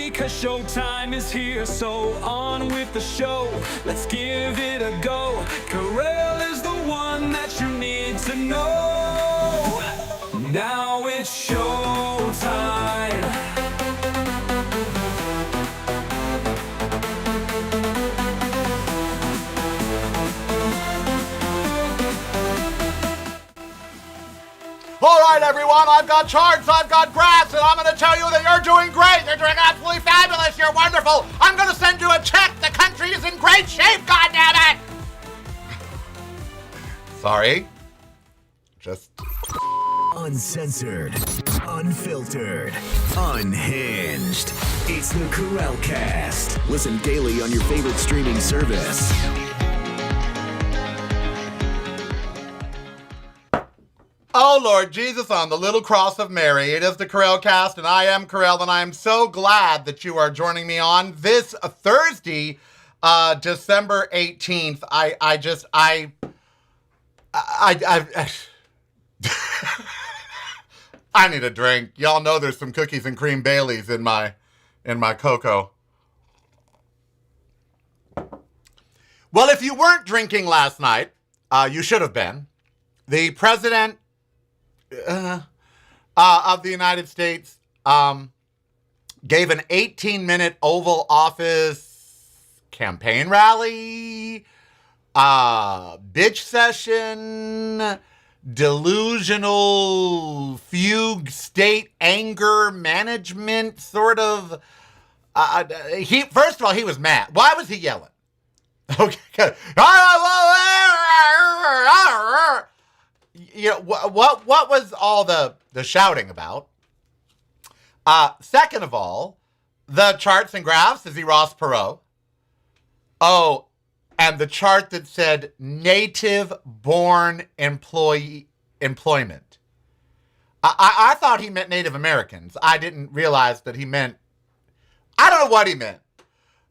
ready, cause showtime is here. So on with the show, let's give it a go. Karel is the one that you need to know. Now it's showtime. All right, everyone, I've got charts, I've got graphs, and I'm going to tell you that you're doing great. You're doing absolutely fabulous. You're wonderful. I'm going to send you a check. The country is in great shape, goddammit. Sorry. Just uncensored, unfiltered, unhinged. It's the Karel Cast. Listen daily on your favorite streaming service. Oh, Lord Jesus, on the little cross of Mary. It is the Karel Cast, and I am Karel, and I am so glad that you are joining me on this Thursday, December 18th. I need a drink. Y'all know there's some cookies and cream Baileys in my cocoa. Well, if you weren't drinking last night, you should have been. The president of the United States gave an 18-minute Oval Office campaign rally, bitch session, delusional fugue state anger management sort of. First of all, he was mad. Why was he yelling? Okay. You know, what was all the shouting about? Second of all, the charts and graphs, is he Ross Perot? Oh, and the chart that said native-born employment. I thought he meant Native Americans. I didn't realize that he meant, I don't know what he meant.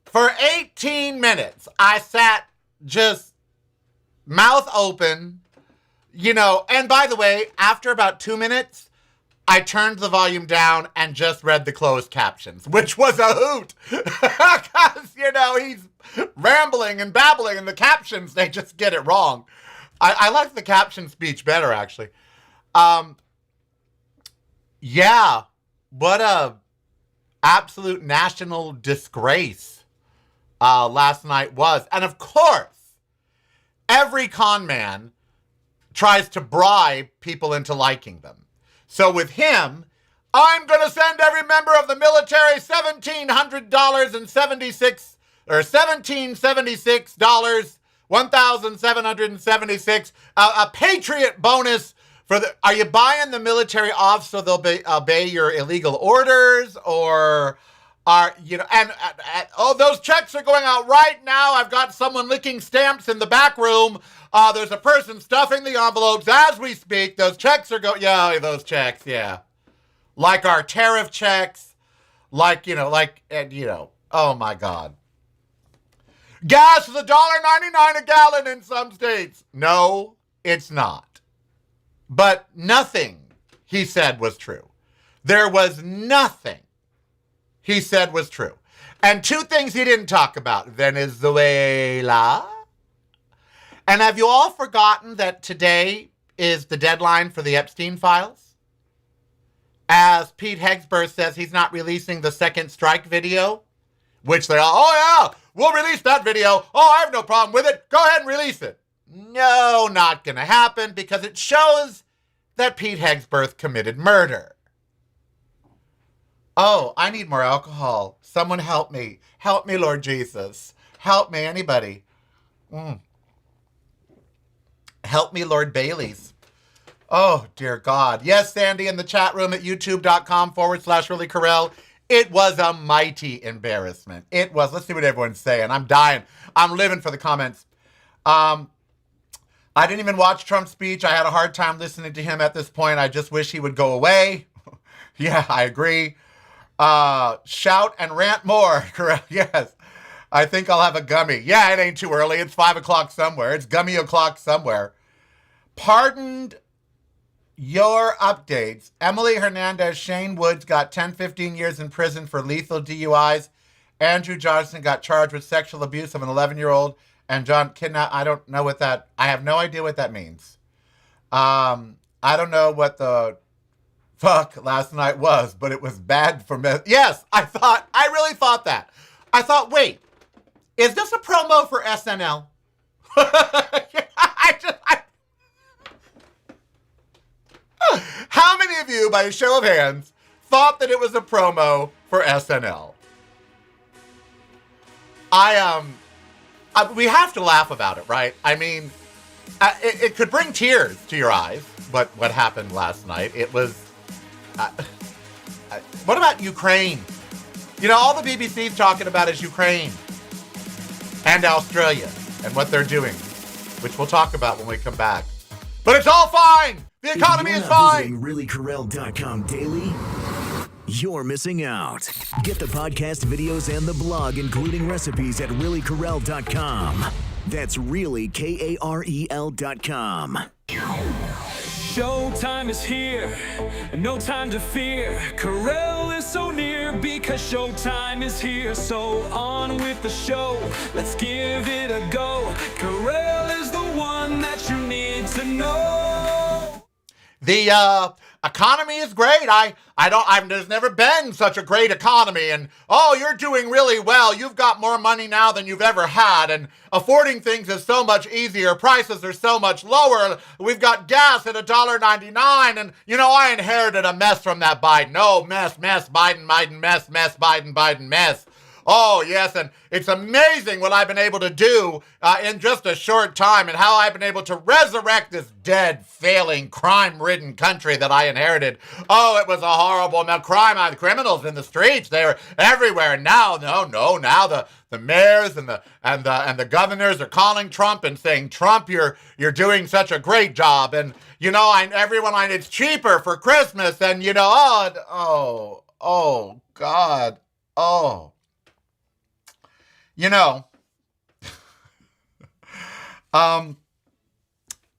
For 18 minutes, I sat just mouth open, you know, and by the way, after about 2 minutes, I turned the volume down and just read the closed captions, which was a hoot. Because, you know, he's rambling and babbling, and the captions, they just get it wrong. I like the caption speech better, actually. Yeah, what a absolute national disgrace last night was. And of course, every con man tries to bribe people into liking them. So with him, I'm going to send every member of the military $1,776 or $1,776, $1,776, a patriot bonus for the. Are you buying the military off so they'll obey your illegal orders, or are you know? And oh, those checks are going out right now. I've got someone licking stamps in the back room. There's a person stuffing the envelopes as we speak. Those checks are going. Yeah, those checks. Yeah, like our tariff checks. Like oh my God. Gas is $1.99 a gallon in some states. No, it's not. But nothing he said was true. There was nothing he said was true. And two things he didn't talk about. Venezuela. And have you all forgotten that today is the deadline for the Epstein files? As Pete Hegseth says, he's not releasing the second strike video, which they all, oh yeah, we'll release that video. Oh, I have no problem with it. Go ahead and release it. No, not going to happen, because it shows that Pete Hegseth committed murder. Oh, I need more alcohol. Someone help me. Help me, Lord Jesus. Help me, anybody. Help me, Lord Bailey's. Oh, dear God. Yes, Sandy in the chat room at youtube.com/Really Karel. It was a mighty embarrassment. It was. Let's see what everyone's saying. I'm dying. I'm living for the comments. I didn't even watch Trump's speech. I had a hard time listening to him at this point. I just wish he would go away. Yeah, I agree. Shout and rant more. Correct. Yes. I think I'll have a gummy. Yeah, it ain't too early. It's 5 o'clock somewhere. It's gummy o'clock somewhere. Pardoned Your updates. Emily Hernandez, Shane Woods got 10, 15 years in prison for lethal DUIs. Andrew Johnson got charged with sexual abuse of an 11-year-old. And John Kidnap, I don't know what that, I have no idea what that means. I don't know what the fuck last night was, but it was bad for me. Yes, I really thought that. I thought, wait, is this a promo for SNL? How many of you, by a show of hands, thought that it was a promo for SNL? We have to laugh about it, right? I mean, it could bring tears to your eyes, what happened last night. It was, what about Ukraine? You know, all the BBC's talking about is Ukraine and Australia and what they're doing, which we'll talk about when we come back. But it's all fine. The economy is fine. ReallyKarel.com daily. You're missing out. Get the podcast, videos, and the blog, including recipes at ReallyKarel.com. That's really KAREL.com. Showtime is here, no time to fear. Karel is so near because showtime is here. So on with the show, let's give it a go. Karel is the one that you need to know. The economy is great. There's never been such a great economy. And, oh, you're doing really well. You've got more money now than you've ever had. And affording things is so much easier. Prices are so much lower. We've got gas at $1.99. And, you know, I inherited a mess from that Biden. Oh, mess, Biden, mess, Biden, mess. Oh, yes, and it's amazing what I've been able to do in just a short time and how I've been able to resurrect this dead, failing, crime-ridden country that I inherited. Oh, it was a horrible crime. The criminals in the streets, they were everywhere. And now, now the mayors and the governors are calling Trump and saying, Trump, you're doing such a great job. And, you know, it's cheaper for Christmas. And, you know, oh, God, oh. You know,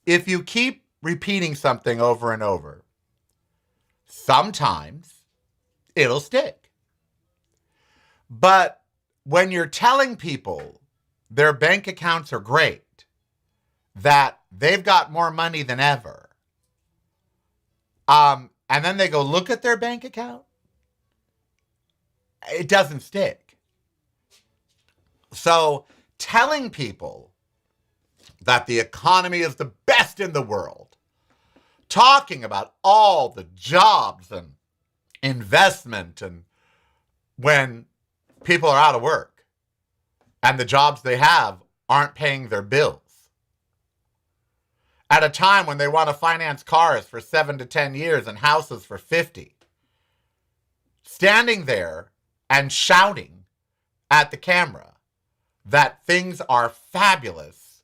if you keep repeating something over and over, sometimes it'll stick. But when you're telling people their bank accounts are great, that they've got more money than ever, and then they go look at their bank account, it doesn't stick. So telling people that the economy is the best in the world, talking about all the jobs and investment, and when people are out of work and the jobs they have aren't paying their bills, at a time when they want to finance cars for 7 to 10 years and houses for 50, standing there and shouting at the camera that things are fabulous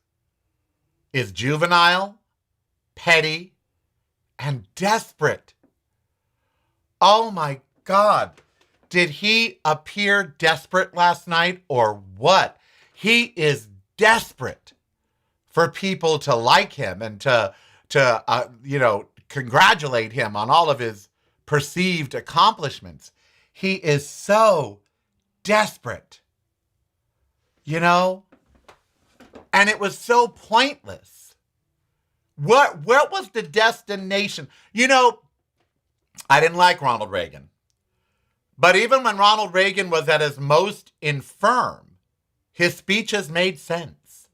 is juvenile, petty, and desperate. Oh my God. Did he appear desperate last night or what? He is desperate for people to like him and to congratulate him on all of his perceived accomplishments. He is so desperate. You know? And it was so pointless. What was the destination? You know, I didn't like Ronald Reagan. But even when Ronald Reagan was at his most infirm, his speeches made sense.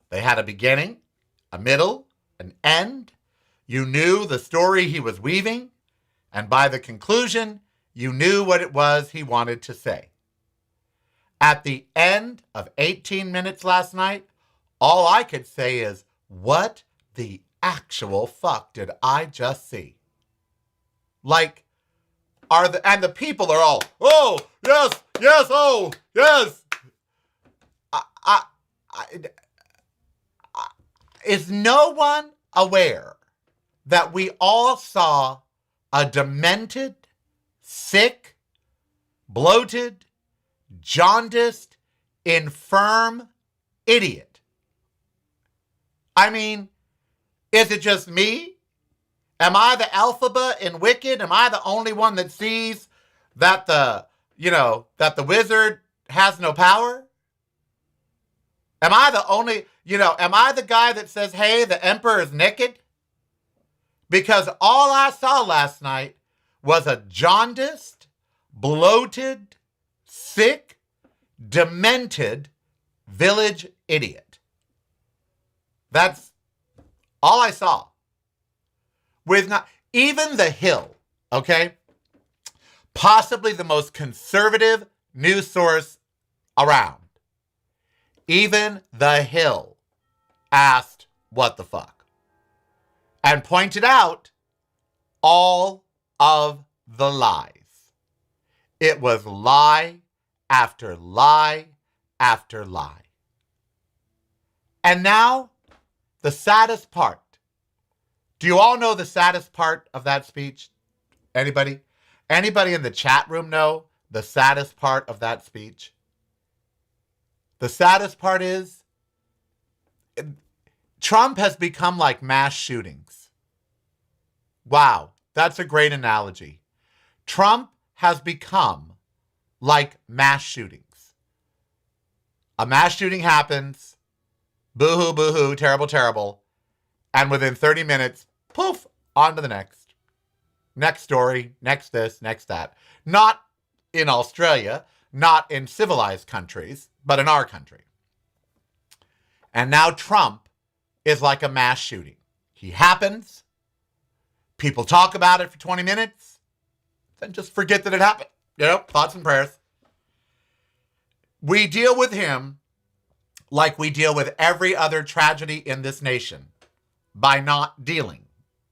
They had a beginning, a middle, an end. You knew the story he was weaving, and by the conclusion, you knew what it was he wanted to say. At the end of 18 minutes last night, all I could say is, what the actual fuck did I just see? Like, and the people are all, oh, yes, oh, yes. Is no one aware that we all saw a demented, sick, bloated, jaundiced, infirm idiot? I mean, is it just me? Am I the alphabet in Wicked? Am I the only one that sees that that the wizard has no power? Am I the only, am I the guy that says, hey, the emperor is naked? Because all I saw last night was a jaundiced, bloated, sick, demented village idiot. That's all I saw. With not even the Hill, okay? Possibly the most conservative news source around. Even the Hill asked, what the fuck? And pointed out all of the lies. It was lie after lie after lie. And now, the saddest part. Do you all know the saddest part of that speech? Anybody? Anybody in the chat room know the saddest part of that speech? The saddest part is Trump has become like mass shootings. Wow, that's a great analogy. Trump has become like mass shootings. A mass shooting happens, boo-hoo, boo-hoo, terrible, terrible, and within 30 minutes, poof, on to the next. Next story, next this, next that. Not in Australia, not in civilized countries, but in our country. And now Trump is like a mass shooting. He happens, people talk about it for 20 minutes, then just forget that it happened. Thoughts and prayers. We deal with him like we deal with every other tragedy in this nation, by not dealing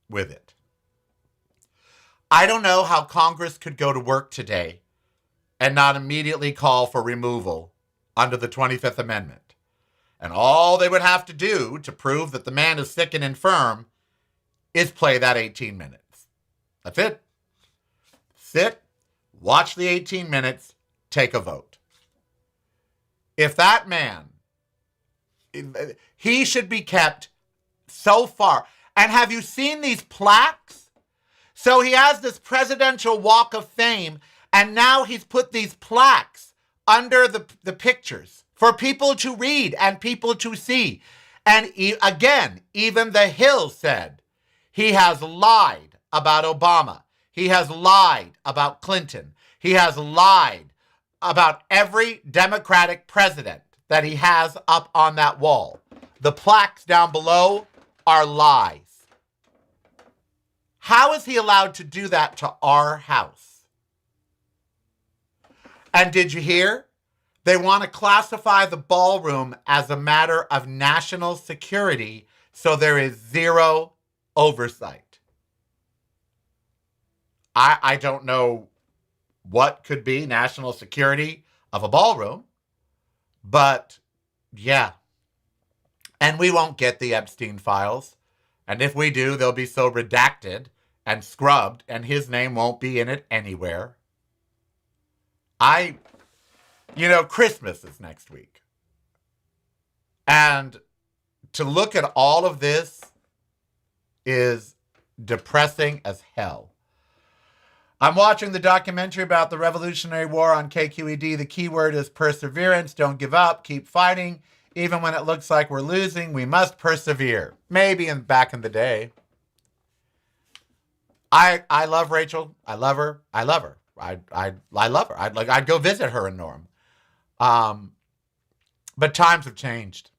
with it. I don't know how Congress could go to work today and not immediately call for removal under the 25th Amendment. And all they would have to do to prove that the man is sick and infirm is play that 18 minutes. That's it. Sit, watch the 18 minutes, take a vote. If that man, he should be kept so far. And have you seen these plaques? So he has this presidential walk of fame, and now he's put these plaques under the pictures for people to read and people to see. And again, even the Hill said he has lied about Obama. He has lied about Clinton. He has lied about every Democratic president that he has up on that wall. The plaques down below are lies. How is he allowed to do that to our house? And did you hear? They want to classify the ballroom as a matter of national security, so there is zero oversight. I don't know what could be national security of a ballroom, but yeah. And we won't get the Epstein files. And if we do, they'll be so redacted and scrubbed, and his name won't be in it anywhere. Christmas is next week. And to look at all of this is depressing as hell. I'm watching the documentary about the Revolutionary War on KQED. The key word is perseverance. Don't give up. Keep fighting. Even when it looks like we're losing, we must persevere. Maybe back in the day. I love Rachel. I love her. I love her. I love her. I'd go visit her in Norm. But times have changed.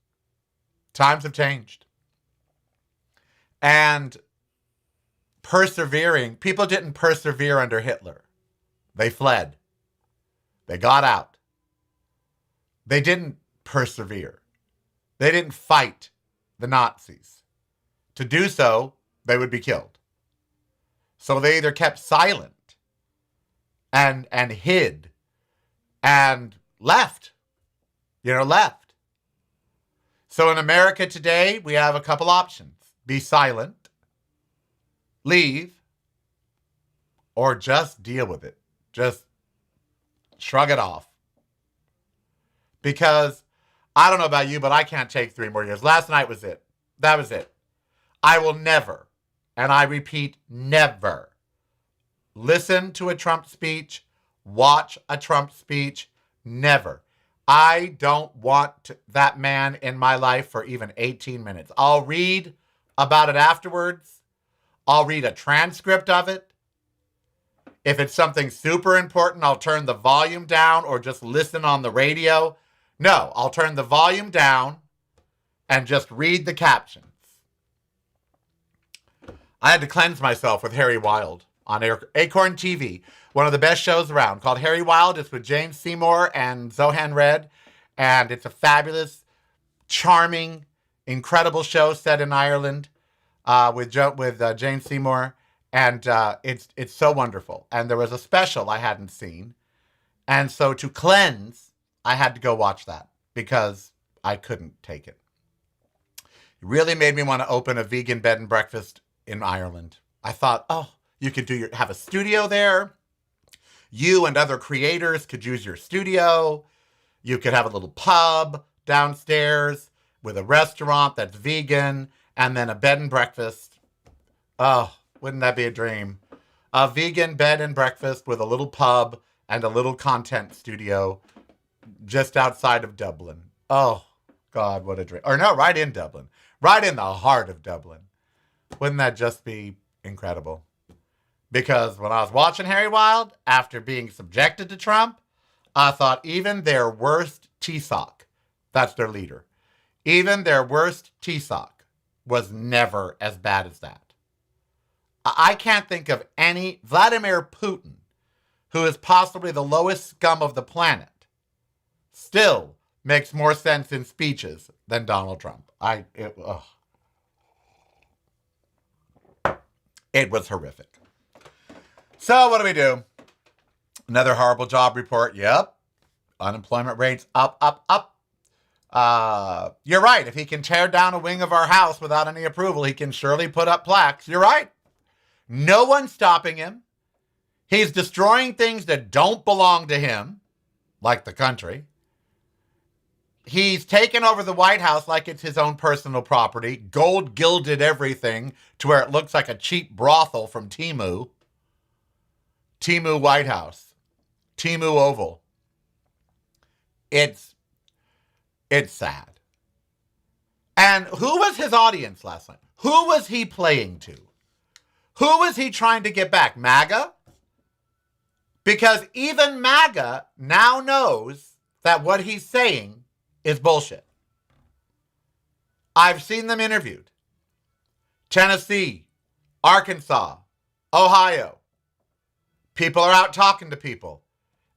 Times have changed. And persevering, people didn't persevere under Hitler. They fled. They got out. They didn't persevere. They didn't fight the Nazis. To do so, they would be killed. So they either kept silent and hid and left. Left. So in America today, we have a couple options. Be silent, leave, or just deal with it. Just shrug it off. Because I don't know about you, but I can't take 3 more years. Last night was it. That was it. I will never and I repeat, never listen to a Trump speech, watch a Trump speech, never. I don't want that man in my life for even 18 minutes. I'll read about it afterwards. I'll read a transcript of it. If it's something super important, I'll turn the volume down or just listen on the radio. No, I'll turn the volume down and just read the captions. I had to cleanse myself with Harry Wild on Acorn TV, one of the best shows around, called Harry Wild. It's with Jane Seymour and Zohan Red, and it's a fabulous, charming, incredible show set in Ireland with Jane Seymour. And it's so wonderful. And there was a special I hadn't seen. And so to cleanse, I had to go watch that because I couldn't take it. It really made me want to open a vegan bed and breakfast in Ireland. I thought, oh, you could have a studio there. You and other creators could use your studio. You could have a little pub downstairs with a restaurant that's vegan and then a bed and breakfast. Oh, wouldn't that be a dream? A vegan bed and breakfast with a little pub and a little content studio just outside of Dublin. Oh, God, what a dream. Or no, right in Dublin. Right in the heart of Dublin. Wouldn't that just be incredible? Because when I was watching Harry Wild, after being subjected to Trump, I thought even their worst T-sock, that's their leader, even their worst T-sock was never as bad as that. I can't think of any Vladimir Putin, who is possibly the lowest scum of the planet, still makes more sense in speeches than Donald Trump. It was horrific. So what do? Another horrible job report. Yep. Unemployment rates up, up, up. You're right. If he can tear down a wing of our house without any approval, he can surely put up plaques. You're right. No one's stopping him. He's destroying things that don't belong to him, like the country. He's taken over the White House like it's his own personal property, gold-gilded everything to where it looks like a cheap brothel from Temu. Temu White House. Temu Oval. It's sad. And who was his audience last night? Who was he playing to? Who was he trying to get back? MAGA? Because even MAGA now knows that what he's saying is bullshit. I've seen them interviewed. Tennessee, Arkansas, Ohio. People are out talking to people.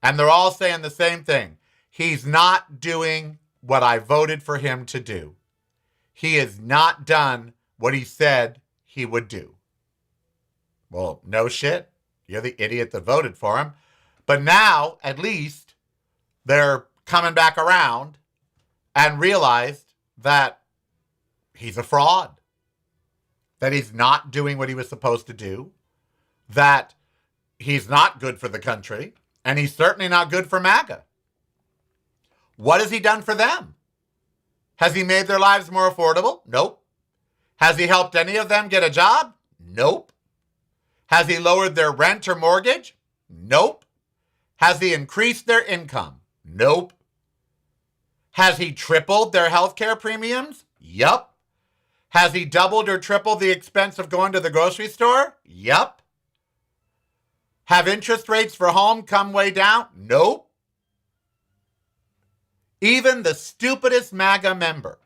And they're all saying the same thing. He's not doing what I voted for him to do. He has not done what he said he would do. Well, no shit. You're the idiot that voted for him. But now, at least, they're coming back around and realized that he's a fraud. That he's not doing what he was supposed to do. That he's not good for the country. And he's certainly not good for MAGA. What has he done for them? Has he made their lives more affordable? Nope. Has he helped any of them get a job? Nope. Has he lowered their rent or mortgage? Nope. Has he increased their income? Nope. Has he tripled their healthcare premiums? Yup. Has he doubled or tripled the expense of going to the grocery store? Yup. Have interest rates for home come way down? Nope. Even the stupidest MAGA member,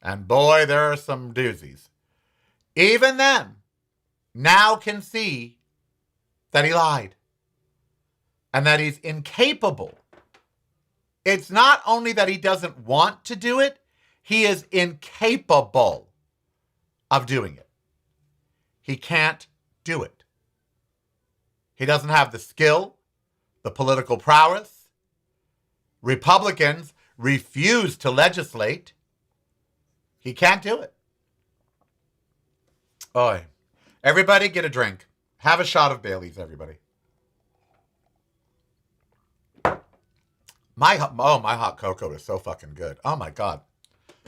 and boy, there are some doozies, even them now can see that he lied and that he's incapable. It's not only that he doesn't want to do it, he is incapable of doing it. He can't do it. He doesn't have the skill, the political prowess. Republicans refuse to legislate. He can't do it. Oi. Everybody get a drink. Have a shot of Bailey's, everybody. My hot cocoa is so fucking good. Oh my God.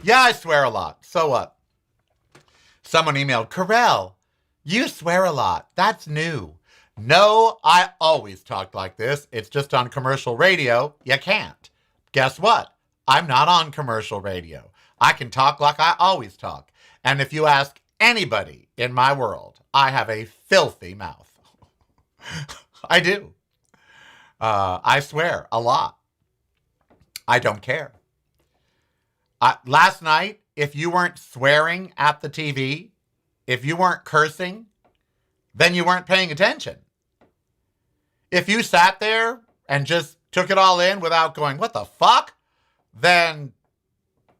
Yeah, I swear a lot. So what? Someone emailed, Karel, You swear a lot. That's new. No, I always talked like this. It's just on commercial radio. You can't. Guess what? I'm not on commercial radio. I can talk like I always talk. And if you ask anybody in my world, I have a filthy mouth. I do. I swear a lot. I don't care. Last night, if you weren't swearing at the TV, if you weren't cursing, then you weren't paying attention. If you sat there and just took it all in without going, what the fuck? Then,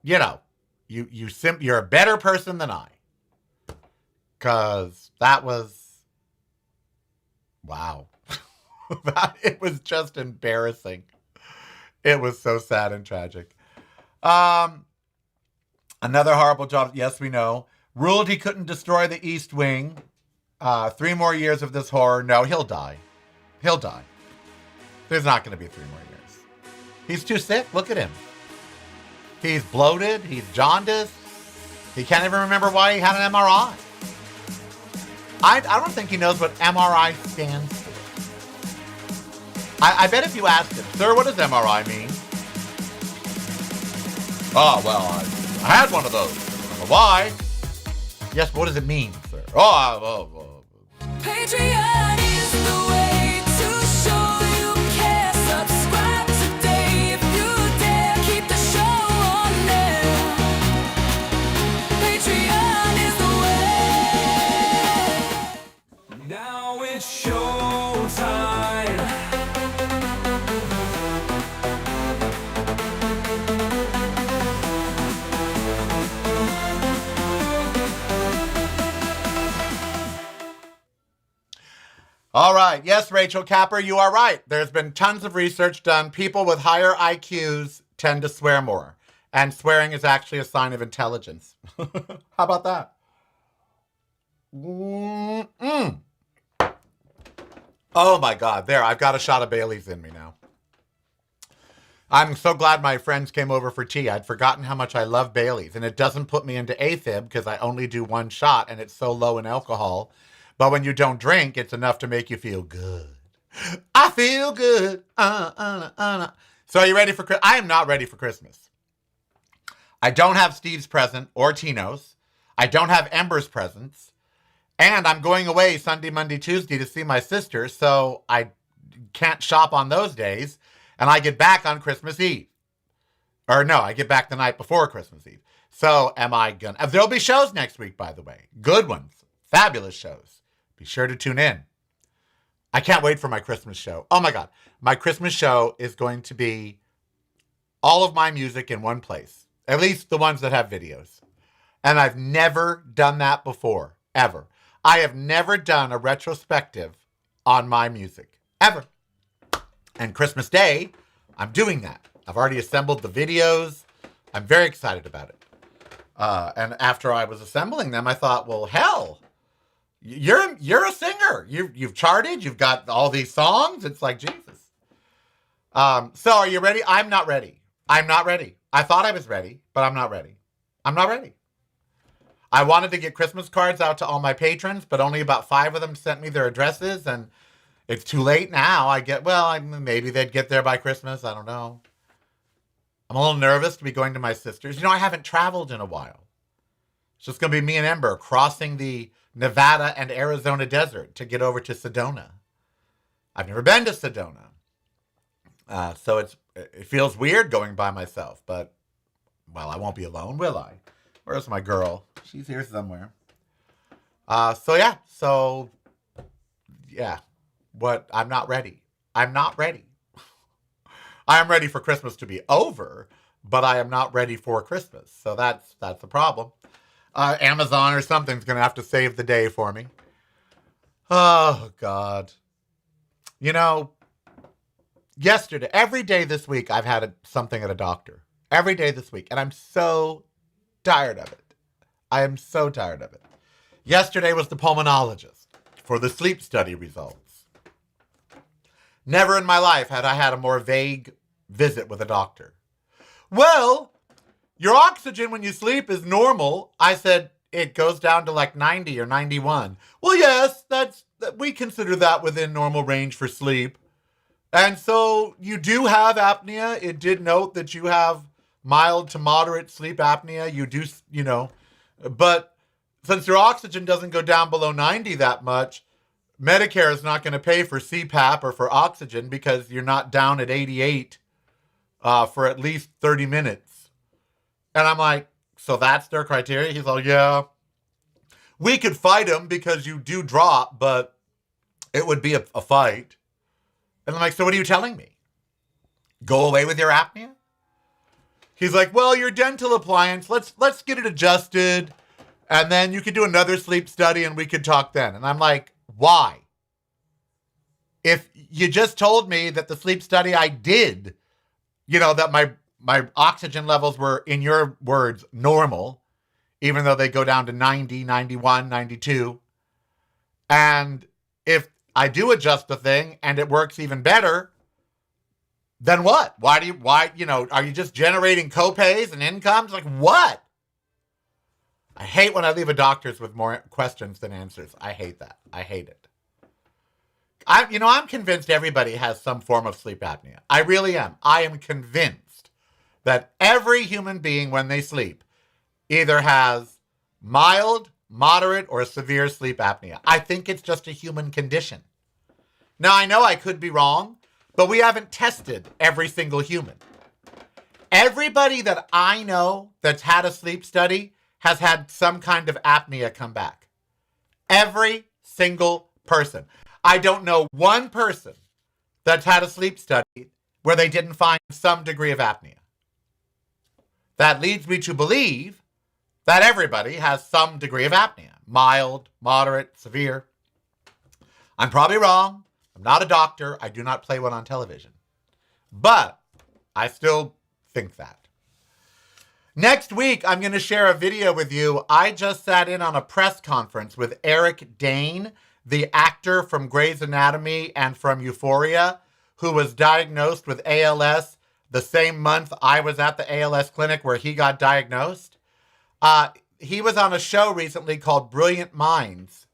you know, you're a better person than I. Because that was, wow. It was just embarrassing. It was so sad and tragic. Another horrible job. Yes, we know. Ruled he couldn't destroy the East Wing. 3 more years of this horror. No, he'll die. He'll die. There's not going to be 3 more years. He's too sick. Look at him. He's bloated. He's jaundiced. He can't even remember why he had an MRI. I don't think he knows what MRI stands for. I bet if you asked him, sir, what does MRI mean? Oh, well, I had one of those. I don't know why. Yes, but what does it mean, sir? Patreon is the way to show you care. Subscribe today if you dare. Keep the show on there. Patreon is the way. Now it's showtime. All right. Yes, Rachel Capper, you are right. There's been tons of research done. People with higher IQs tend to swear more. And swearing is actually a sign of intelligence. How about that? Mm-mm. Oh, my God. There, I've got a shot of Bailey's in me now. I'm so glad my friends came over for tea. I'd forgotten how much I love Bailey's. And it doesn't put me into AFib because I only do 1 shot and it's so low in alcohol. But when you don't drink, it's enough to make you feel good. I feel good. So are you ready for Christmas? I am not ready for Christmas. I don't have Steve's present or Tino's. I don't have Ember's presents. And I'm going away Sunday, Monday, Tuesday to see my sister, so I can't shop on those days. And I get back on Christmas Eve. Or no, I get back the night before Christmas Eve. So am I gonna... There'll be shows next week, by the way. Good ones. Fabulous shows. Be sure to tune in. I can't wait for my Christmas show. Oh my God. My Christmas show is going to be all of my music in one place. At least the ones that have videos. And I've never done that before. Ever. I have never done a retrospective on my music. Ever. And Christmas Day, I'm doing that. I've already assembled the videos. I'm very excited about it. And after I was assembling them, I thought, well, hell... You're a singer. You've charted. You've got all these songs. It's like Jesus. So are you ready? I'm not ready. I'm not ready. I thought I was ready, but I'm not ready. I'm not ready. I wanted to get Christmas cards out to all my patrons, but only about 5 of them sent me their addresses, and it's too late now. Maybe they'd get there by Christmas. I don't know. I'm a little nervous to be going to my sister's. You know, I haven't traveled in a while. It's just going to be me and Ember crossing the Nevada and Arizona desert to get over to Sedona. I've never been to Sedona. So it feels weird going by myself, but, well, I won't be alone, will I? Where's my girl? She's here somewhere. So yeah. I'm not ready. I'm not ready. I am ready for Christmas to be over, but I am not ready for Christmas. So that's the problem. Amazon or something's going to have to save the day for me. Oh, God. You know, yesterday, every day this week, I've had something at a doctor. Every day this week. And I'm so tired of it. I am so tired of it. Yesterday was the pulmonologist for the sleep study results. Never in my life had I had a more vague visit with a doctor. Well... Your oxygen when you sleep is normal. I said, it goes down to like 90 or 91. Well, yes, we consider that within normal range for sleep. And so you do have apnea. It did note that you have mild to moderate sleep apnea. You do, but since your oxygen doesn't go down below 90 that much, Medicare is not going to pay for CPAP or for oxygen because you're not down at 88 for at least 30 minutes. And I'm like, so that's their criteria? He's like, yeah, we could fight them because you do drop, but it would be a fight. And I'm like, so what are you telling me? Go away with your apnea? He's like, well, your dental appliance, let's get it adjusted, and then you could do another sleep study and we could talk then. And I'm like, why? If you just told me that the sleep study I did, that my oxygen levels were, in your words, normal, even though they go down to 90, 91, 92. And if I do adjust the thing and it works even better, then what? Why, are you just generating copays and incomes? Like what? I hate when I leave a doctor's with more questions than answers. I hate that. I hate it. I'm convinced everybody has some form of sleep apnea. I really am. I am convinced that every human being, when they sleep, either has mild, moderate, or severe sleep apnea. I think it's just a human condition. Now, I know I could be wrong, but we haven't tested every single human. Everybody that I know that's had a sleep study has had some kind of apnea come back. Every single person. I don't know one person that's had a sleep study where they didn't find some degree of apnea. That leads me to believe that everybody has some degree of apnea. Mild, moderate, severe. I'm probably wrong. I'm not a doctor. I do not play one on television. But I still think that. Next week, I'm going to share a video with you. I just sat in on a press conference with Eric Dane, the actor from Grey's Anatomy and from Euphoria, who was diagnosed with ALS the same month I was at the ALS clinic where he got diagnosed. He was on a show recently called Brilliant Minds.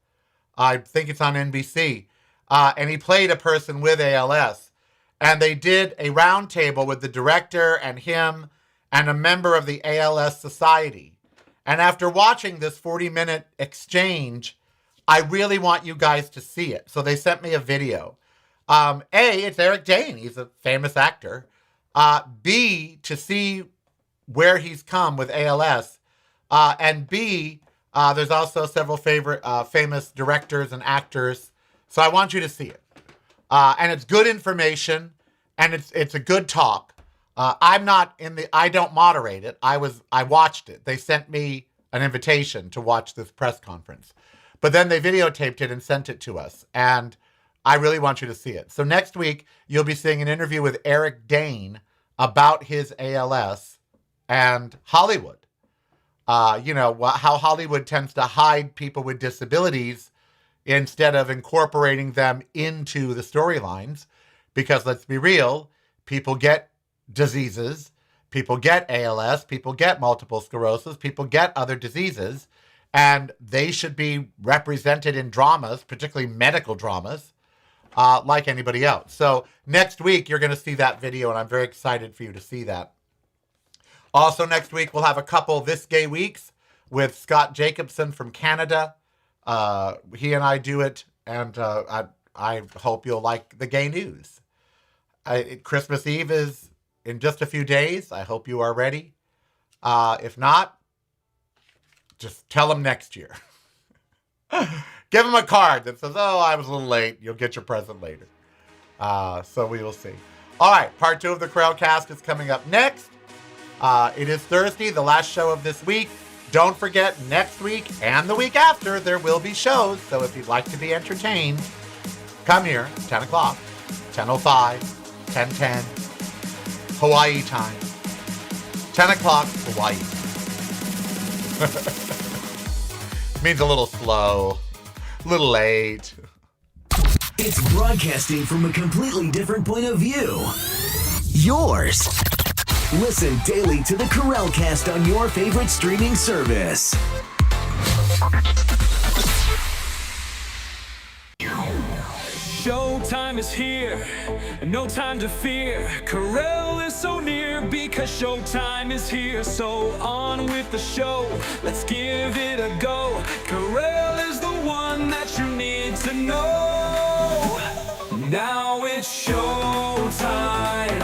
I think it's on NBC. And he played a person with ALS. And they did a roundtable with the director and him and a member of the ALS Society. And after watching this 40-minute exchange, I really want you guys to see it. So they sent me a video. It's Eric Dane. He's a famous actor. B, to see where he's come with ALS. And B, there's also several famous directors and actors. So I want you to see it. And it's good information, and it's a good talk. I don't moderate it. I watched it. They sent me an invitation to watch this press conference. But then they videotaped it and sent it to us. And I really want you to see it. So next week, you'll be seeing an interview with Eric Dane about his ALS and Hollywood. How Hollywood tends to hide people with disabilities instead of incorporating them into the storylines. Because let's be real, people get diseases, people get ALS, people get multiple sclerosis, people get other diseases, and they should be represented in dramas, particularly medical dramas, like anybody else. So next week, you're going to see that video, and I'm very excited for you to see that. Also, next week, we'll have a couple This Gay Weeks with Scott Jacobson from Canada. He and I do it, and I hope you'll like the gay news. Christmas Eve is in just a few days. I hope you are ready. If not, just tell them next year. Give them a card that says, oh, I was a little late. You'll get your present later. So we will see. All right, part 2 of the Karel Cast is coming up next. It is Thursday, the last show of this week. Don't forget, next week and the week after, there will be shows. So if you'd like to be entertained, come here, 10 o'clock, 10:05, 10:10, Hawaii time. 10 o'clock, Hawaii. Means a little slow, a little late. It's broadcasting from a completely different point of view. Yours. Listen daily to the Karel Cast on your favorite streaming service. Showtime is here, no time to fear. Karel is so near because showtime is here. So on with the show, let's give it a go. Karel is the one that you need to know. Now it's showtime.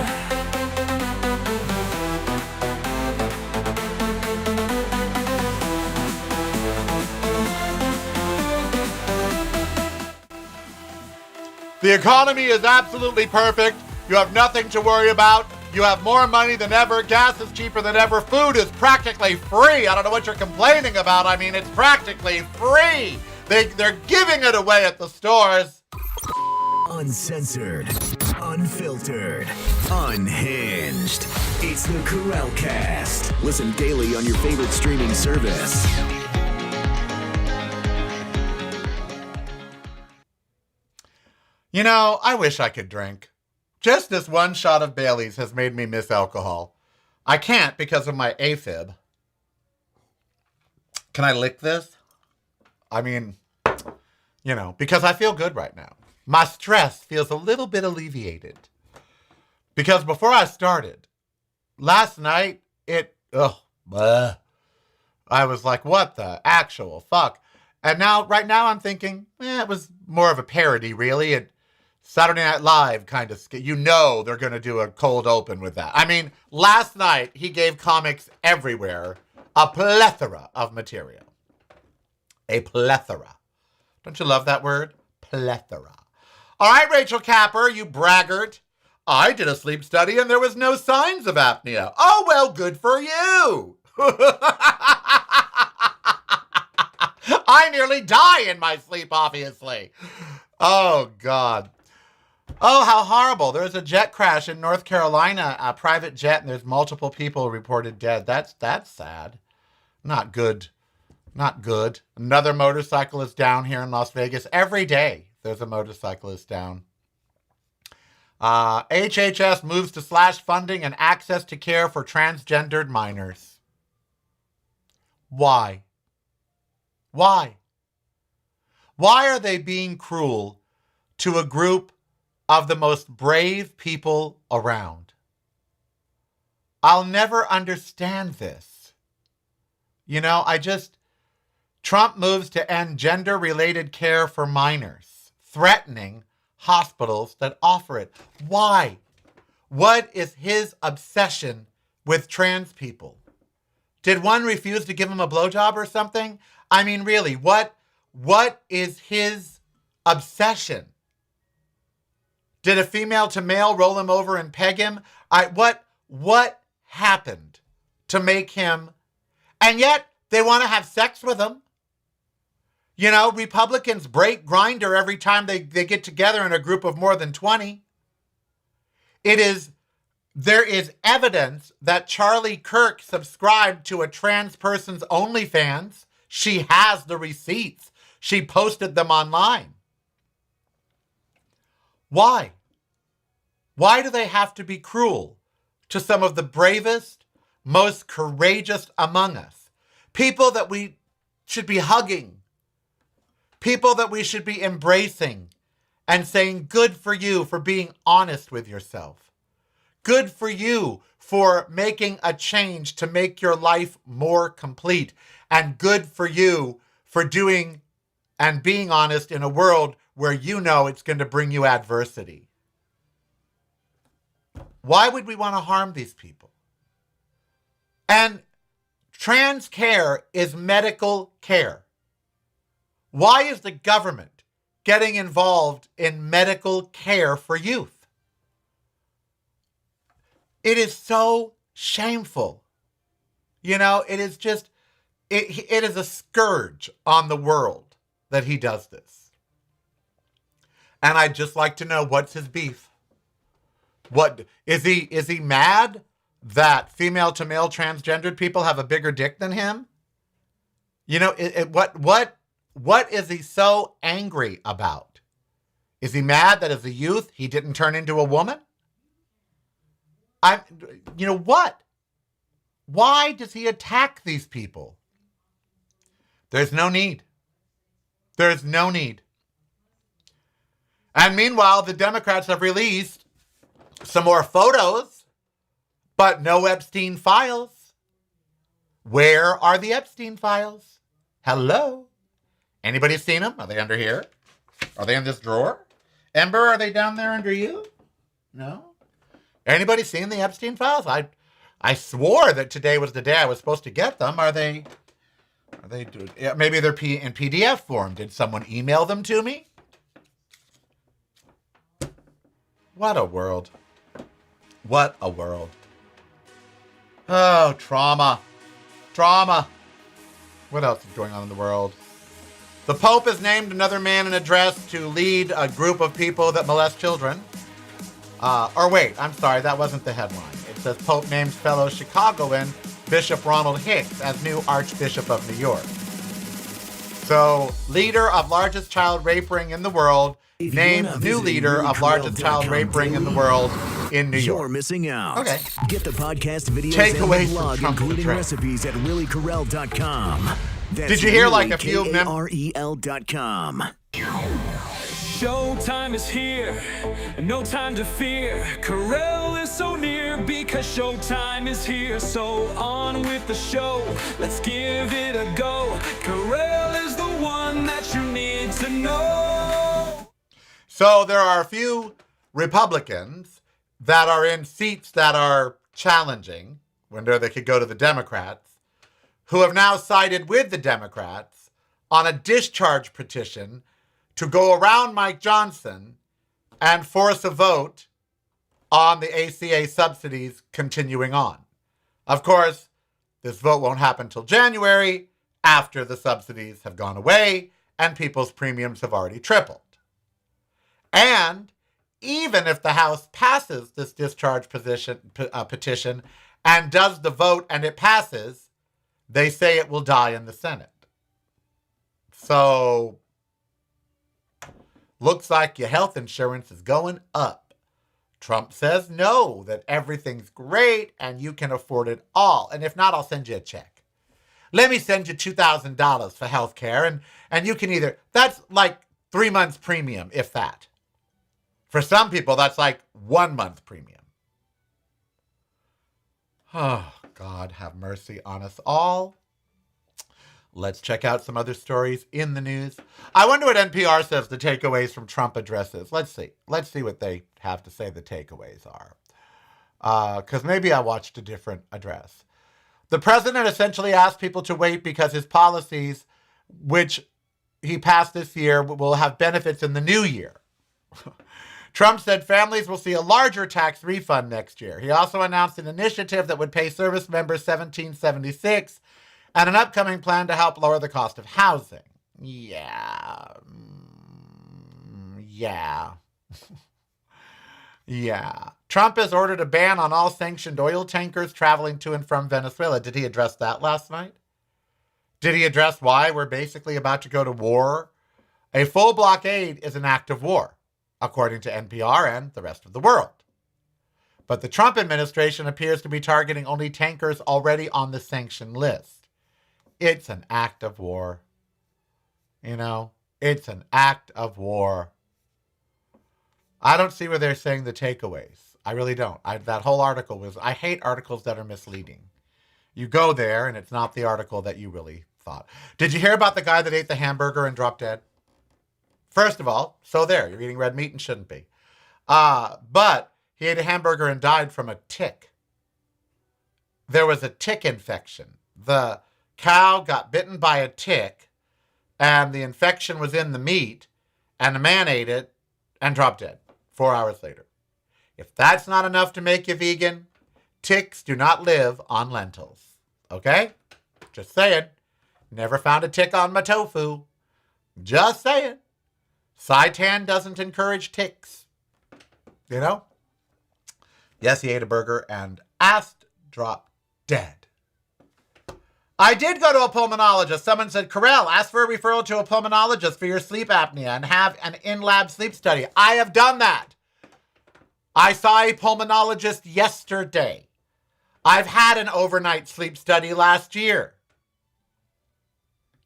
The economy is absolutely perfect. You have nothing to worry about. You have more money than ever. Gas is cheaper than ever. Food is practically free. I don't know what you're complaining about. I mean, it's practically free. They're giving it away at the stores. Uncensored, unfiltered, unhinged. It's the Karel Cast. Listen daily on your favorite streaming service. You know, I wish I could drink. Just this one shot of Bailey's has made me miss alcohol. I can't because of my AFib. Can I lick this? I mean, you know, because I feel good right now. My stress feels a little bit alleviated. Because before I started, last night, I was like, what the actual fuck? And right now I'm thinking, it was more of a parody, really. Saturday Night Live kind of, they're going to do a cold open with that. I mean, last night he gave comics everywhere a plethora of material. A plethora. Don't you love that word? Plethora. All right, Rachel Capper, you braggart. I did a sleep study and there was no signs of apnea. Oh, well, good for you. I nearly die in my sleep, obviously. Oh, God. Oh, how horrible. There's a jet crash in North Carolina, a private jet, and there's multiple people reported dead. That's sad. Not good. Not good. Another motorcyclist down here in Las Vegas. Every day there's a motorcyclist down. HHS moves to slash funding and access to care for transgendered minors. Why? Why? Why are they being cruel to a group of the most brave people around? I'll never understand this. You know, Trump moves to end gender-related care for minors, threatening hospitals that offer it. Why? What is his obsession with trans people? Did one refuse to give him a blowjob or something? I mean, really, what is his obsession? Did a female to male roll him over and peg him? What happened to make him? And yet they want to have sex with him. You know, Republicans break Grindr every time they get together in a group of more than 20. There is evidence that Charlie Kirk subscribed to a trans person's OnlyFans. She has the receipts. She posted them online. Why? Why do they have to be cruel to some of the bravest, most courageous among us? People that we should be hugging. People that we should be embracing and saying, good for you for being honest with yourself. Good for you for making a change to make your life more complete. And good for you for doing and being honest in a world where you know it's going to bring you adversity. Why would we want to harm these people? And trans care is medical care. Why is the government getting involved in medical care for youth? It is so shameful. You know, it is just, it is a scourge on the world that he does this. And I'd just like to know, what's his beef? What is he mad that female to male transgendered people have a bigger dick than him? You know, what is he so angry about? Is he mad that as a youth he didn't turn into a woman? What? Why does he attack these people? There's no need. There's no need. And meanwhile, the Democrats have released some more photos, but no Epstein files. Where are the Epstein files? Hello? Anybody seen them? Are they under here? Are they in this drawer? Ember, are they down there under you? No? Anybody seen the Epstein files? I swore that today was the day I was supposed to get them. Are they maybe they're in PDF form. Did someone email them to me? What a world. What a world. Oh, trauma. Trauma. What else is going on in the world? The Pope has named another man in a dress to lead a group of people that molest children. I'm sorry, that wasn't the headline. It says Pope names fellow Chicagoan Bishop Ronald Hicks as new Archbishop of New York. So, leader of largest child rape ring in the world, named new leader of largest child rape ring in the world in New York. You're missing out. Okay. Get the podcast videos Takeaways and the blog, from Trump including address. recipes at reallykarel.com. That's Did you hear like a few KAREL.com. Showtime is here, and no time to fear. Karel is so near because showtime is here. So on with the show, let's give it a go. Karel is the one that you need to know. So there are a few Republicans that are in seats that are challenging, wonder they could go to the Democrats, who have now sided with the Democrats on a discharge petition to go around Mike Johnson and force a vote on the ACA subsidies continuing on. Of course, this vote won't happen till January, after the subsidies have gone away and people's premiums have already tripled. And even if the House passes this discharge petition and does the vote and it passes, they say it will die in the Senate. So, looks like your health insurance is going up. Trump says no, that everything's great and you can afford it all. And if not, I'll send you a check. Let me send you $2,000 for health care. And you can either, that's like 3 months premium, if that. For some people, that's like 1 month premium. Oh, God, have mercy on us all. Let's check out some other stories in the news. I wonder what NPR says the takeaways from Trump addresses. Let's see. Let's see what they have to say the takeaways are. Because maybe I watched a different address. The president essentially asked people to wait because his policies, which he passed this year, will have benefits in the new year. Trump said families will see a larger tax refund next year. He also announced an initiative that would pay service members $17.76 and an upcoming plan to help lower the cost of housing. Yeah. Trump has ordered a ban on all sanctioned oil tankers traveling to and from Venezuela. Did he address that last night? Did he address why we're basically about to go to war? A full blockade is an act of war, according to NPR and the rest of the world. But the Trump administration appears to be targeting only tankers already on the sanction list. It's an act of war. You know, it's an act of war. I don't see where they're saying the takeaways. I really don't. That whole article I hate articles that are misleading. You go there and it's not the article that you really thought. Did you hear about the guy that ate the hamburger and dropped dead? First of all, so there, you're eating red meat and shouldn't be. But he ate a hamburger and died from a tick. There was a tick infection. The cow got bitten by a tick, and the infection was in the meat, and the man ate it and dropped dead 4 hours later. If that's not enough to make you vegan, ticks do not live on lentils. Okay? Just saying. Never found a tick on my tofu. Just saying. Seitan doesn't encourage ticks. You know? Yes, he ate a burger and dropped dead. I did go to a pulmonologist. Someone said, Karel, ask for a referral to a pulmonologist for your sleep apnea and have an in-lab sleep study. I have done that. I saw a pulmonologist yesterday. I've had an overnight sleep study last year.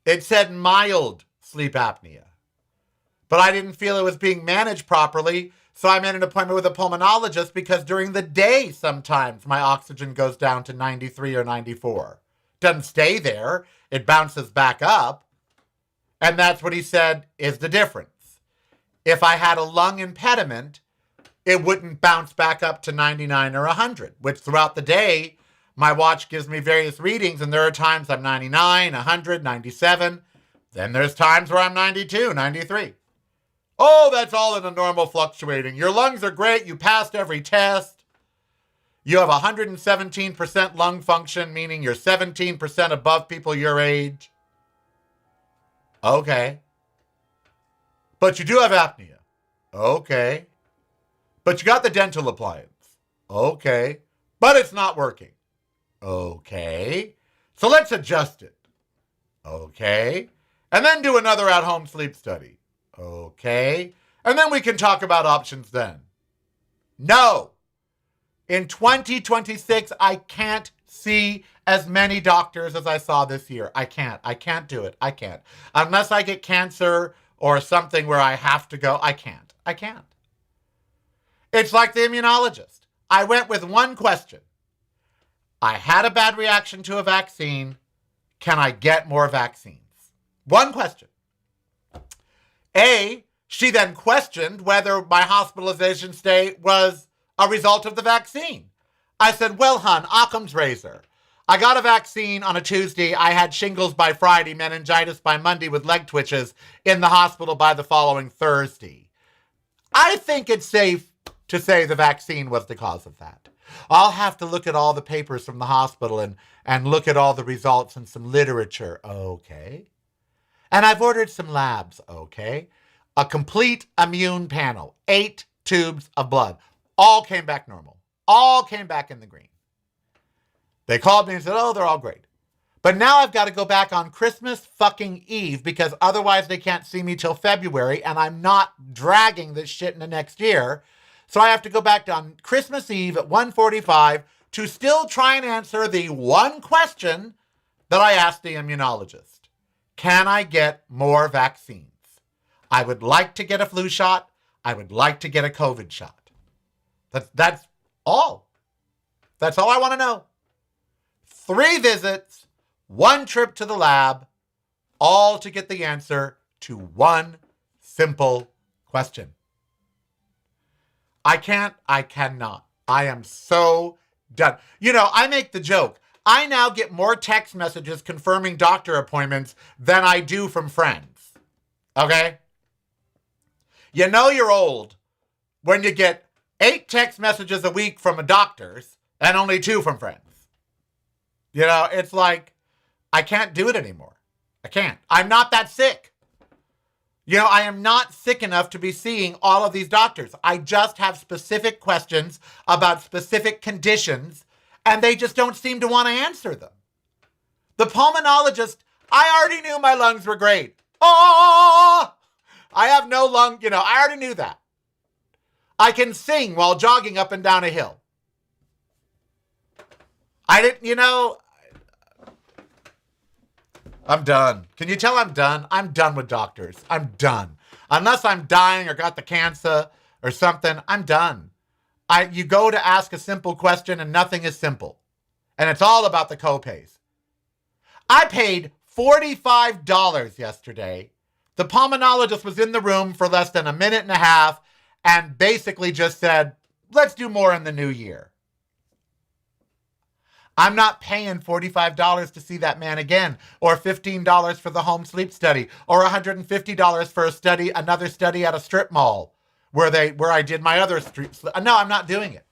It said mild sleep apnea. But I didn't feel it was being managed properly, so I made an appointment with a pulmonologist because during the day sometimes my oxygen goes down to 93 or 94. Doesn't stay there. It bounces back up. And that's what he said is the difference. If I had a lung impediment, it wouldn't bounce back up to 99 or 100, which throughout the day, my watch gives me various readings, and there are times I'm 99, 100, 97. Then there's times where I'm 92, 93. Oh, that's all in a normal fluctuating. Your lungs are great. You passed every test. You have 117% lung function, meaning you're 17% above people your age. Okay. But you do have apnea. Okay. But you got the dental appliance. Okay. But it's not working. Okay. So let's adjust it. Okay. And then do another at-home sleep study. Okay. And then we can talk about options then. No. In 2026, I can't see as many doctors as I saw this year. I can't do it. I can't. Unless I get cancer or something where I have to go, I can't. It's like the immunologist. I went with one question. I had a bad reaction to a vaccine. Can I get more vaccines? One question. She then questioned whether my hospitalization stay was a result of the vaccine. I said, well, hon, Occam's razor. I got a vaccine on a Tuesday. I had shingles by Friday, meningitis by Monday with leg twitches in the hospital by the following Thursday. I think it's safe to say the vaccine was the cause of that. I'll have to look at all the papers from the hospital and look at all the results and some literature. Okay. And I've ordered some labs. Okay. A complete immune panel, 8 tubes of blood. All came back normal. All came back in the green. They called me and said, oh, they're all great. But now I've got to go back on Christmas fucking Eve because otherwise they can't see me till February and I'm not dragging this shit into next year. So I have to go back on Christmas Eve at 1:45 to still try and answer the one question that I asked the immunologist. Can I get more vaccines? I would like to get a flu shot. I would like to get a COVID shot. That's all. That's all I want to know. 3 visits, 1 trip to the lab, all to get the answer to one simple question. I cannot. I am so done. You know, I make the joke. I now get more text messages confirming doctor appointments than I do from friends. Okay? You know you're old when you get 8 text messages a week from doctors and only 2 from friends. You know, it's like, I can't do it anymore. I can't. I'm not that sick. You know, I am not sick enough to be seeing all of these doctors. I just have specific questions about specific conditions, and they just don't seem to want to answer them. The pulmonologist, I already knew my lungs were great. Oh, I have no lung, I already knew that. I can sing while jogging up and down a hill. I'm done. Can you tell I'm done? I'm done with doctors. I'm done. Unless I'm dying or got the cancer or something, I'm done. You go to ask a simple question and nothing is simple. And it's all about the copays. I paid $45 yesterday. The pulmonologist was in the room for less than a minute and a half and basically just said, let's do more in the new year. I'm not paying $45 to see that man again, or $15 for the home sleep study, or $150 for another study at a strip mall where I did my other street. No, I'm not doing it.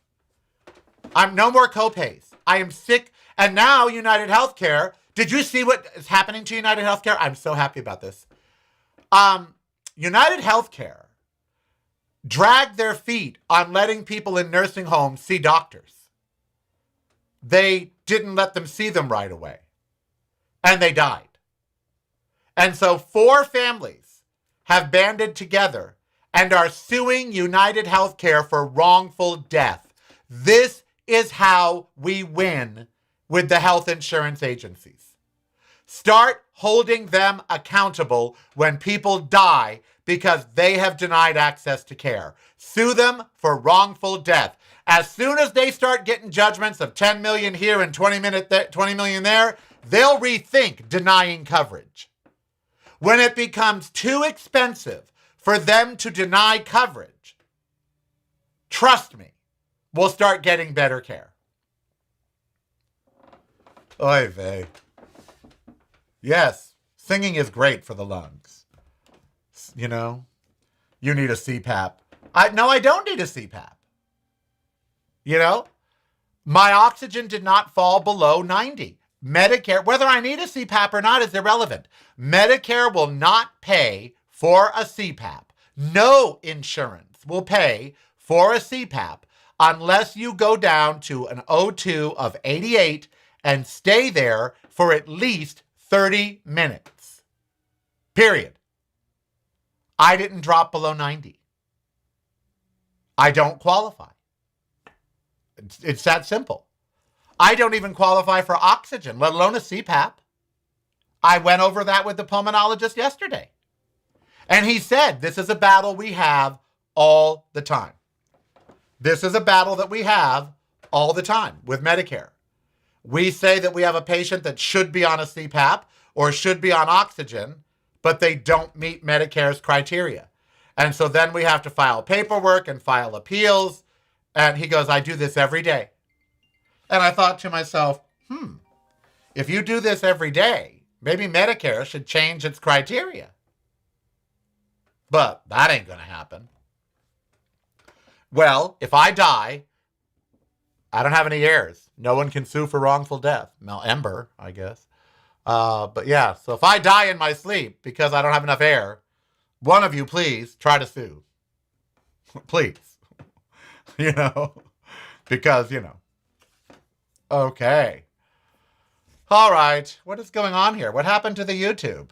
I'm no more copays. I am sick. And now UnitedHealthcare, did you see what is happening to UnitedHealthcare? I'm so happy about this. UnitedHealthcare dragged their feet on letting people in nursing homes see doctors. They didn't let them see them right away. And they died. And so 4 families have banded together and are suing UnitedHealthcare for wrongful death. This is how we win with the health insurance agencies. Start holding them accountable when people die because they have denied access to care. Sue them for wrongful death. As soon as they start getting judgments of 10 million here and 20 million there, they'll rethink denying coverage. When it becomes too expensive for them to deny coverage, trust me, we'll start getting better care. Oy vey. Yes, singing is great for the lungs. You know, you need a CPAP. No, I don't need a CPAP. You know, my oxygen did not fall below 90. Medicare, whether I need a CPAP or not is irrelevant. Medicare will not pay for a CPAP. No insurance will pay for a CPAP unless you go down to an O2 of 88 and stay there for at least 30 minutes. Period. I didn't drop below 90. I don't qualify. It's that simple. I don't even qualify for oxygen, let alone a CPAP. I went over that with the pulmonologist yesterday. And he said, this is a battle we have all the time. This is a battle that we have all the time with Medicare. We say that we have a patient that should be on a CPAP or should be on oxygen, but they don't meet Medicare's criteria. And so then we have to file paperwork and file appeals. And he goes, I do this every day. And I thought to myself, if you do this every day, maybe Medicare should change its criteria. But that ain't going to happen. Well, if I die, I don't have any heirs. No one can sue for wrongful death. Well, Ember, I guess. But yeah, so if I die in my sleep because I don't have enough air, one of you please try to sue. Please. You know, because, you know. Okay. All right. What is going on here? What happened to the YouTube?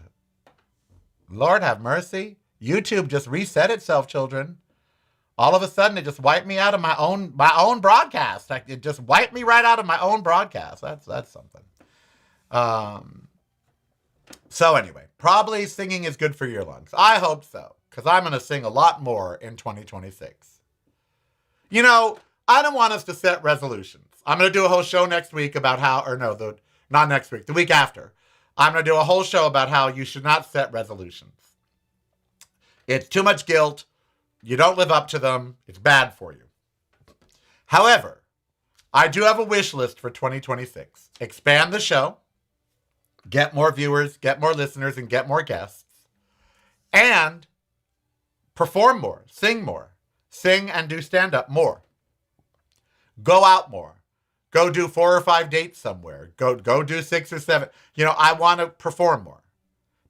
Lord have mercy. YouTube just reset itself, children. All of a sudden, it just wiped me out of my own broadcast. It just wiped me right out of my own broadcast. That's something. So anyway, probably singing is good for your lungs. I hope so, because I'm going to sing a lot more in 2026. You know, I don't want us to set resolutions. I'm going to do a whole show next week about how, not next week, the week after. I'm going to do a whole show about how you should not set resolutions. It's too much guilt. You don't live up to them. It's bad for you. However, I do have a wish list for 2026. Expand the show, get more viewers, get more listeners, and get more guests, and perform more, sing more. Sing and do stand-up more. Go out more. Go do 4 or 5 dates somewhere. Go do 6 or 7. You know, I want to perform more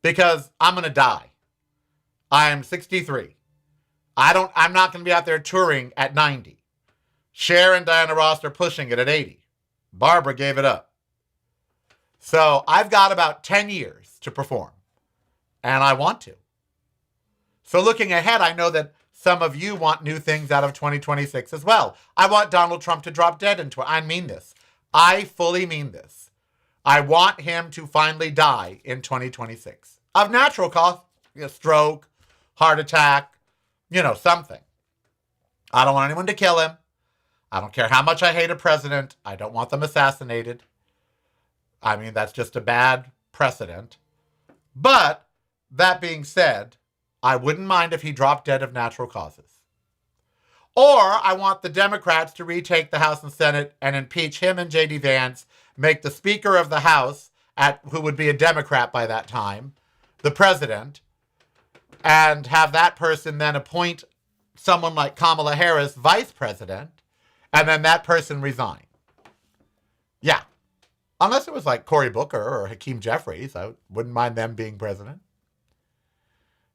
because I'm going to die. I am 63. I'm not going to be out there touring at 90. Cher and Diana Ross are pushing it at 80. Barbara gave it up. So I've got about 10 years to perform, and I want to. So looking ahead, I know that some of you want new things out of 2026 as well. I want Donald Trump to drop dead in I mean this. I fully mean this. I want him to finally die in 2026. Of natural cause, stroke, heart attack, something. I don't want anyone to kill him. I don't care how much I hate a president. I don't want them assassinated. I mean, that's just a bad precedent. But that being said, I wouldn't mind if he dropped dead of natural causes. Or I want the Democrats to retake the House and Senate and impeach him and J.D. Vance, make the Speaker of the House, who would be a Democrat by that time, the president, and have that person then appoint someone like Kamala Harris vice president, and then that person resign. Yeah. Unless it was like Cory Booker or Hakeem Jeffries, I wouldn't mind them being president.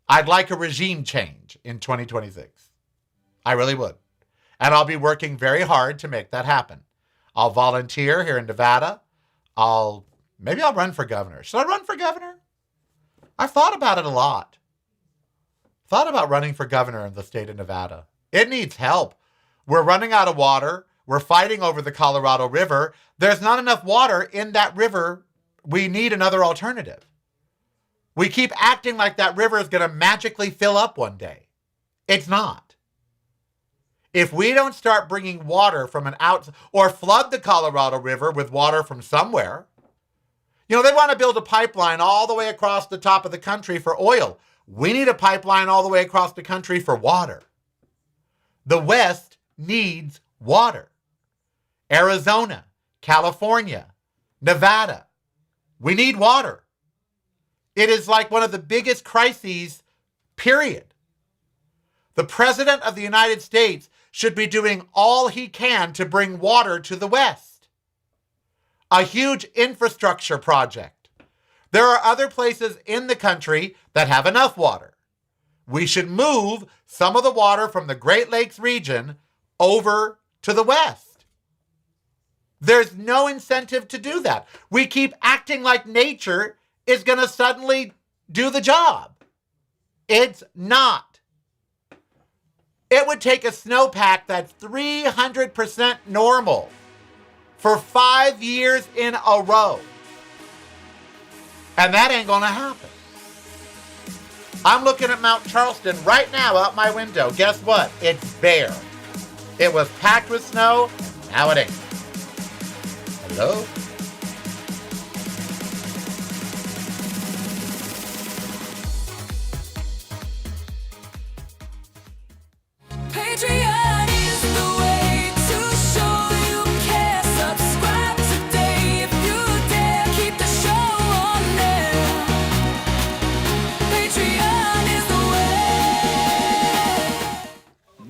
I'd like a regime change in 2026. I really would. And I'll be working very hard to make that happen. I'll volunteer here in Nevada. Maybe I'll run for governor. Should I run for governor? I've thought about it a lot. Thought about running for governor in the state of Nevada. It needs help. We're running out of water. We're fighting over the Colorado River. There's not enough water in that river we need another alternative. We keep acting like that river is going to magically fill up one day. It's not. If we don't start bringing water from an out or flood the Colorado River with water from somewhere, they want to build a pipeline all the way across the top of the country for oil. We need a pipeline all the way across the country for water. The West needs water. Arizona, California, Nevada. We need water. It is like one of the biggest crises, period. The President of the United States should be doing all he can to bring water to the West. A huge infrastructure project. There are other places in the country that have enough water. We should move some of the water from the Great Lakes region over to the West. There's no incentive to do that. We keep acting like nature is going to suddenly do the job. It's not. It would take a snowpack that's 300% normal for 5 years in a row. And that ain't going to happen. I'm looking at Mount Charleston right now out my window. Guess what? It's bare. It was packed with snow. Now it ain't. Hello? Patreon is the way to show you care. Subscribe today if you dare. Keep the show on there. Patreon is the way.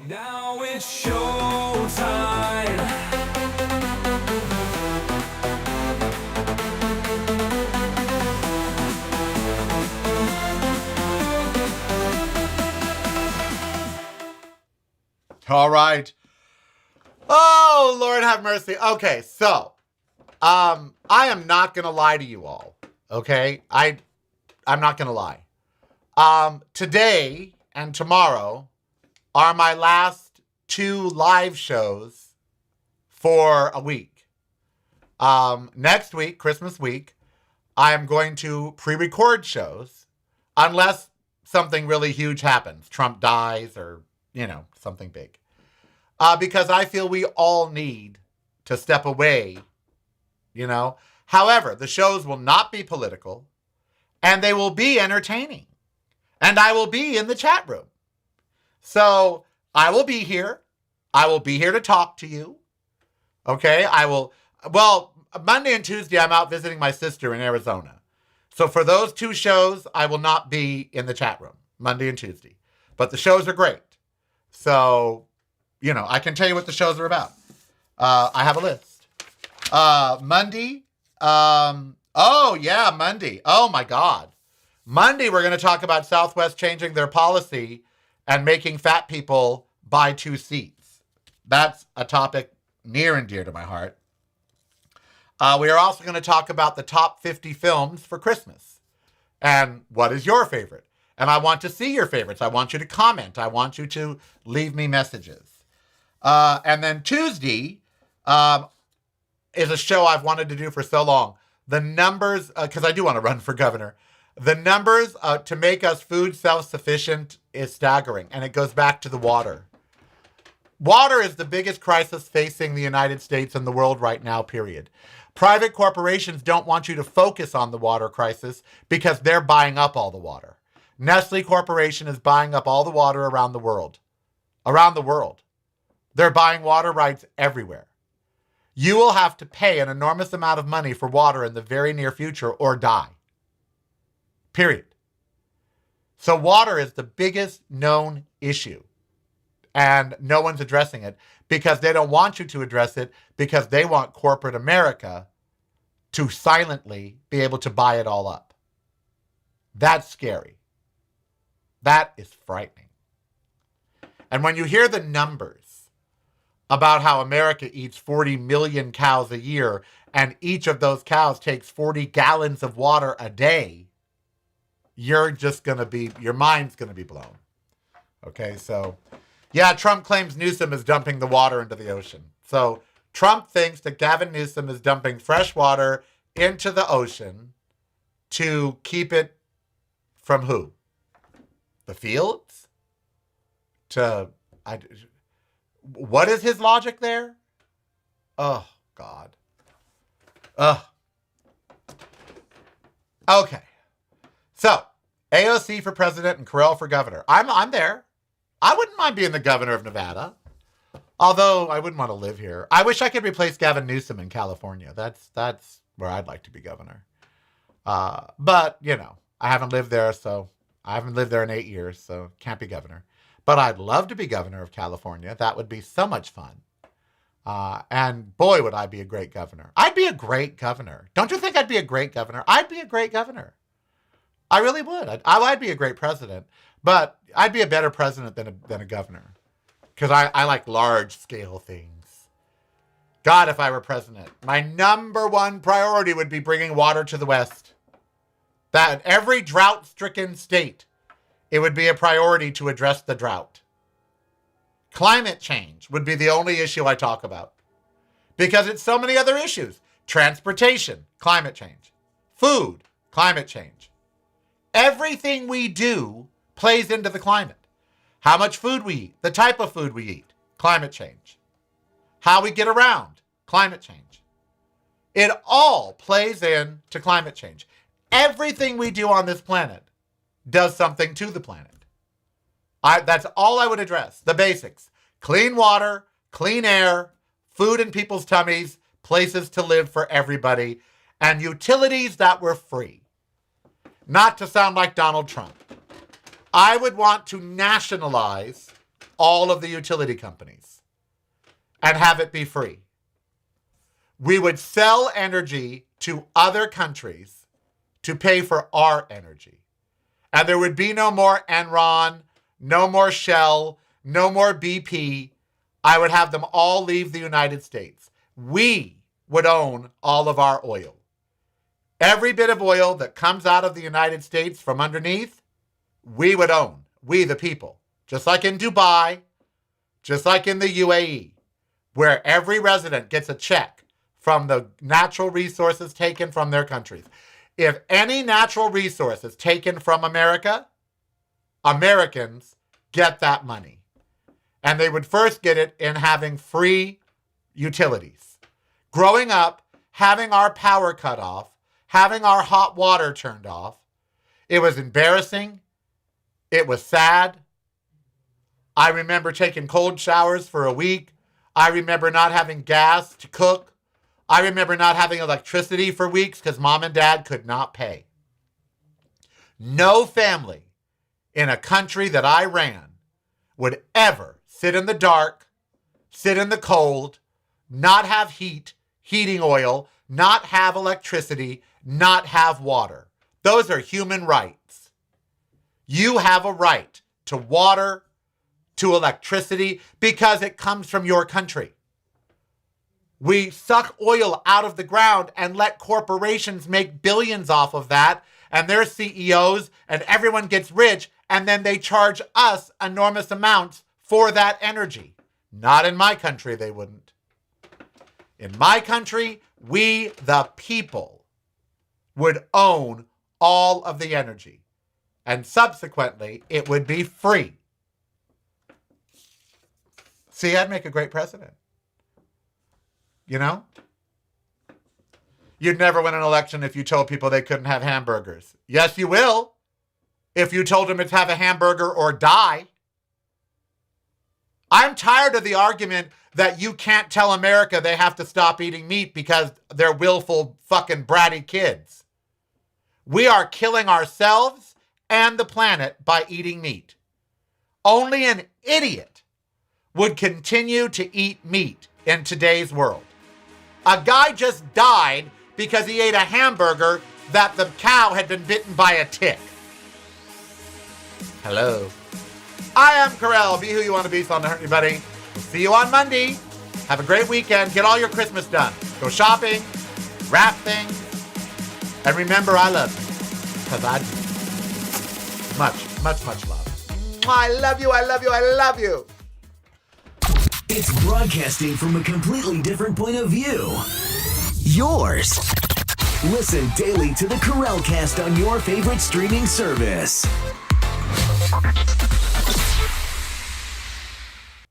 Now it's showtime. All right. Oh, Lord have mercy. Okay, so I am not going to lie to you all. Okay? I'm not going to lie. Today and tomorrow are my last 2 live shows for a week. Next week, Christmas week, I am going to pre-record shows unless something really huge happens. Trump dies or, something big. Because I feel we all need to step away, However, the shows will not be political, and they will be entertaining. And I will be in the chat room. So I will be here. I will be here to talk to you. Okay? Monday and Tuesday, I'm out visiting my sister in Arizona. So for those 2 shows, I will not be in the chat room, Monday and Tuesday. But the shows are great. So, I can tell you what the shows are about. I have a list. Monday. Monday. Oh, my God. Monday, we're going to talk about Southwest changing their policy and making fat people buy 2 seats. That's a topic near and dear to my heart. We are also going to talk about the top 50 films for Christmas. And what is your favorite? And I want to see your favorites. I want you to comment. I want you to leave me messages. And then Tuesday is a show I've wanted to do for so long. The numbers, because I do want to run for governor. The numbers to make us food self-sufficient is staggering. And it goes back to the water. Water is the biggest crisis facing the United States and the world right now, period. Private corporations don't want you to focus on the water crisis because they're buying up all the water. Nestle Corporation is buying up all the water around the world. Around the world. They're buying water rights everywhere. You will have to pay an enormous amount of money for water in the very near future or die. Period. So water is the biggest known issue. And no one's addressing it because they don't want you to address it because they want corporate America to silently be able to buy it all up. That's scary. That is frightening. And when you hear the numbers about how America eats 40 million cows a year and each of those cows takes 40 gallons of water a day, your mind's going to be blown. Okay, so yeah, Trump claims Newsom is dumping the water into the ocean. So Trump thinks that Gavin Newsom is dumping fresh water into the ocean to keep it from who? The fields? What is his logic there? Oh, God. Okay. So, AOC for president and Karel for governor. I'm there. I wouldn't mind being the governor of Nevada. Although I wouldn't want to live here. I wish I could replace Gavin Newsom in California. That's where I'd like to be governor. But, I haven't lived there, so I haven't lived there in 8 years, so can't be governor. But I'd love to be governor of California. That would be so much fun. And boy, would I be a great governor. I'd be a great governor. Don't you think I'd be a great governor? I'd be a great governor. I really would. I'd be a great president, but I'd be a better president than a governor because I like large-scale things. God, if I were president, my number one priority would be bringing water to the West. That in every drought-stricken state, it would be a priority to address the drought. Climate change would be the only issue I talk about because it's so many other issues. Transportation, climate change. Food, climate change. Everything we do plays into the climate. How much food we eat, the type of food we eat, climate change. How we get around, climate change. It all plays into climate change. Everything we do on this planet does something to the planet. That's all I would address. The basics. Clean water, clean air, food in people's tummies, places to live for everybody, and utilities that were free. Not to sound like Donald Trump. I would want to nationalize all of the utility companies and have it be free. We would sell energy to other countries to pay for our energy. And there would be no more Enron, no more Shell, no more BP. I would have them all leave the United States. We would own all of our oil. Every bit of oil that comes out of the United States from underneath, we would own. We, the people. Just like in Dubai, just like in the UAE, where every resident gets a check from the natural resources taken from their countries. If any natural resource is taken from America, Americans get that money. And they would first get it in having free utilities. Growing up, having our power cut off, having our hot water turned off, it was embarrassing. It was sad. I remember taking cold showers for a week. I remember not having gas to cook. I remember not having electricity for weeks because mom and dad could not pay. No family in a country that I ran would ever sit in the dark, sit in the cold, not have heating oil, not have electricity, not have water. Those are human rights. You have a right to water, to electricity, because it comes from your country. We suck oil out of the ground and let corporations make billions off of that, and their CEOs, and everyone gets rich, and then they charge us enormous amounts for that energy. Not in my country, they wouldn't. In my country, we, the people, would own all of the energy. And subsequently, it would be free. See, I'd make a great president. You know? You'd never win an election if you told people they couldn't have hamburgers. Yes, you will. If you told them to have a hamburger or die. I'm tired of the argument that you can't tell America they have to stop eating meat because they're willful fucking bratty kids. We are killing ourselves and the planet by eating meat. Only an idiot would continue to eat meat in today's world. A guy just died because he ate a hamburger that the cow had been bitten by a tick. Hello. I am Karel. Be who you want to be, so I'm not hurt anybody. We'll see you on Monday. Have a great weekend. Get all your Christmas done. Go shopping, wrap things, and remember I love you. Because I do. Much, much, much love. I love you, I love you, I love you. It's broadcasting from a completely different point of view. Yours. Listen daily to the Karel Cast on your favorite streaming service.